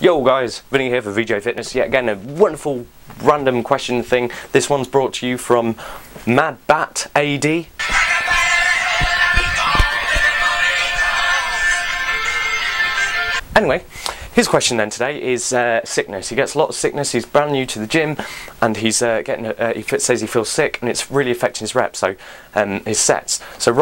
Yo guys, Vinny here for VJ Fitness. Yet again, a wonderful random question thing. This one's brought to you from MadBat AD. Anyway, his question then today is sickness. He gets a lot of sickness. He's brand new to the gym, and he's says he feels sick, and it's really affecting his reps, so his sets. So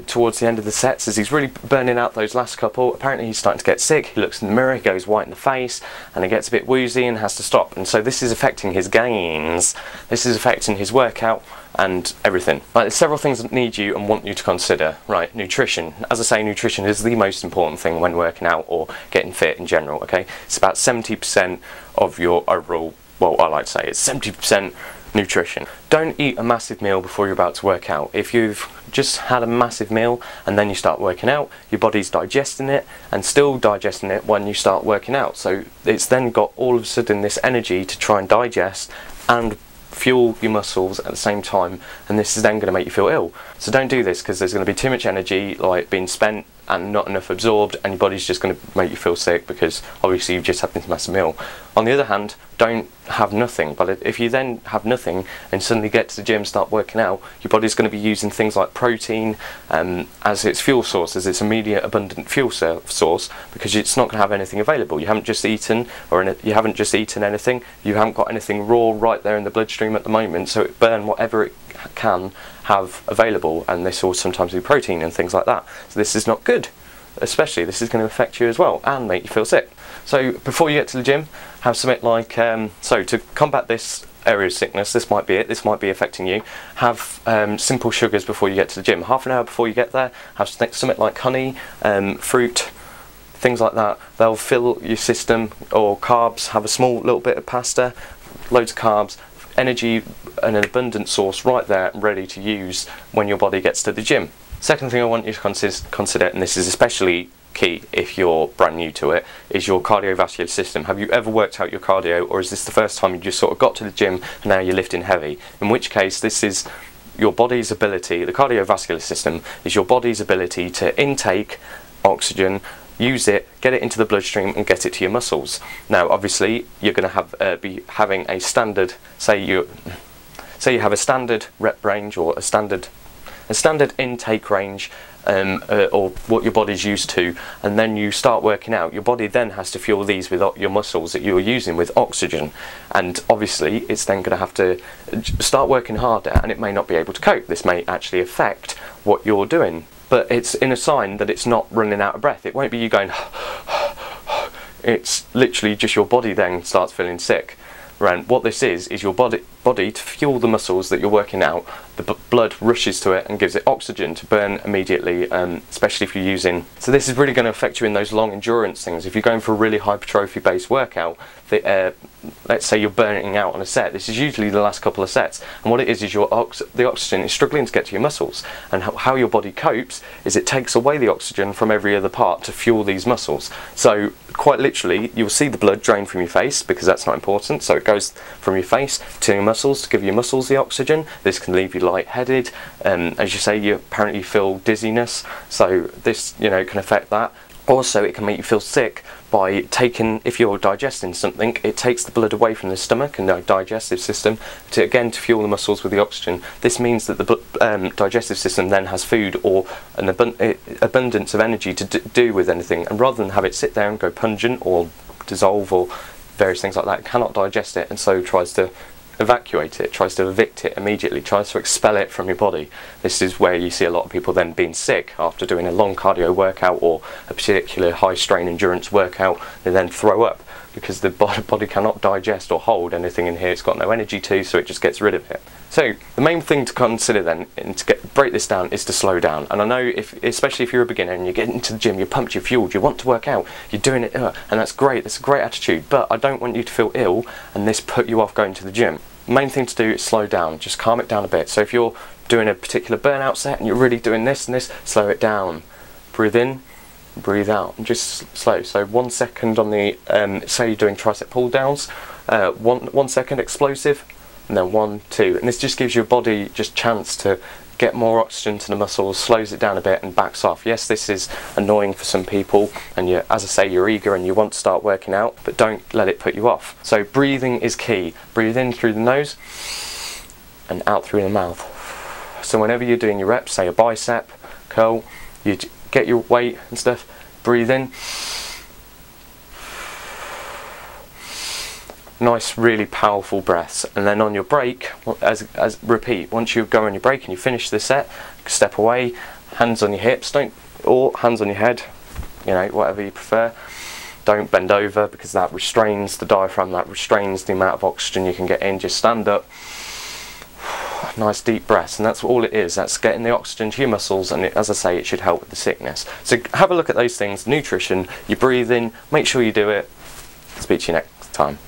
towards the end of the sets, as he's really burning out those last couple, apparently he's starting to get sick. He looks in the mirror, he goes white in the face, and he gets a bit woozy and has to stop. And so this is affecting his gains. This is affecting his workout and everything. Right, there's several things that need you and want you to consider. Right, nutrition. As I say, nutrition is the most important thing when working out or getting fit in general, okay? It's about 70% of your overall, well, I like to say it's 70% nutrition. Don't eat a massive meal before you're about to work out. If you've just had a massive meal and then you start working out, your body's digesting it and still digesting it when you start working out. So it's then got all of a sudden this energy to try and digest and fuel your muscles at the same time, and this is then going to make you feel ill. So don't do this, because there's going to be too much energy like being spent and not enough absorbed, and your body's just going to make you feel sick because obviously you've just had this massive meal. On the other hand, don't have nothing. But if you then have nothing and suddenly get to the gym and start working out, your body's going to be using things like protein as its fuel source, as its immediate abundant fuel source, because it's not going to have anything available. You haven't just eaten, you haven't just eaten anything. You haven't got anything raw right there in the bloodstream at the moment, so it burn whatever it can have available, and this will sometimes be protein and things like that. So this is not good. Especially this is going to affect you as well and make you feel sick. So before you get to the gym, have something like so to combat this area of sickness, this might be it, this might be affecting you, have simple sugars before you get to the gym. Half an hour before you get there, have something like honey, fruit, things like that. They'll fill your system. Or carbs, have a small little bit of pasta, loads of carbs, energy and an abundant source right there ready to use when your body gets to the gym. Second thing I want you to consider, and this is especially key if you're brand new to it, is your cardiovascular system. Have you ever worked out your cardio, or is this the first time you just sort of got to the gym and now you're lifting heavy? In which case, this is your body's ability, the cardiovascular system is your body's ability to intake oxygen, use it, get it into the bloodstream and get it to your muscles. Now obviously you're going to be having a standard, say you have a standard rep range or a standard intake range, or what your body's used to, and then you start working out. Your body then has to fuel these with your muscles that you're using with oxygen, and obviously it's then going to have to start working harder, and it may not be able to cope. This may actually affect what you're doing, but it's in a sign that it's not running out of breath. It won't be you going it's literally just your body then starts feeling sick. Right, what this is your body to fuel the muscles that you're working out. The blood rushes to it and gives it oxygen to burn immediately, especially if you're using. So this is really going to affect you in those long endurance things. If you're going for a really hypertrophy based workout, let's say you're burning out on a set, this is usually the last couple of sets, and what it is the oxygen is struggling to get to your muscles, and how your body copes is it takes away the oxygen from every other part to fuel these muscles. So quite literally you'll see the blood drain from your face, because that's not important, so it goes from your face to your muscles to give your muscles the oxygen. This can leave you lightheaded, as you say, you apparently feel dizziness, so this can affect that. Also, it can make you feel sick by if you're digesting something, it takes the blood away from the stomach and the digestive system to fuel the muscles with the oxygen. This means that the digestive system then has food or an abundance of energy to do with anything, and rather than have it sit there and go pungent or dissolve or various things like that, it cannot digest it, and so tries to evacuate it, tries to evict it immediately, tries to expel it from your body. This is where you see a lot of people then being sick after doing a long cardio workout or a particular high strain endurance workout. They then throw up because the body cannot digest or hold anything in here. It's got no energy to, so it just gets rid of it. So the main thing to consider then, and to break this down, is to slow down. And I know, especially if you're a beginner and you get into the gym, you're pumped, you're fueled, you want to work out, you're doing it, and that's great, that's a great attitude, but I don't want you to feel ill and this put you off going to the gym. The main thing to do is slow down, just calm it down a bit. So if you're doing a particular burnout set and you're really doing this and this, slow it down. Breathe in, breathe out, and just slow. So 1 second on the, say you're doing tricep pull downs, 1 second explosive, and then 1, 2, and this just gives your body just chance to get more oxygen to the muscles, slows it down a bit and backs off. Yes, this is annoying for some people, and you, as I say, you're eager and you want to start working out, but don't let it put you off. So breathing is key. Breathe in through the nose and out through the mouth. So whenever you're doing your reps, say a bicep curl, you get your weight and stuff, breathe in. Nice, really powerful breaths, and then on your break, as repeat. Once you go on your break and you finish the set, step away, hands on your hips, or hands on your head, you know, whatever you prefer. Don't bend over because that restrains the diaphragm, that restrains the amount of oxygen you can get in. Just stand up, nice deep breaths, and that's all it is. That's getting the oxygen to your muscles, and as I say, it should help with the sickness. So have a look at those things: nutrition, your breathing. Make sure you do it. Speak to you next time.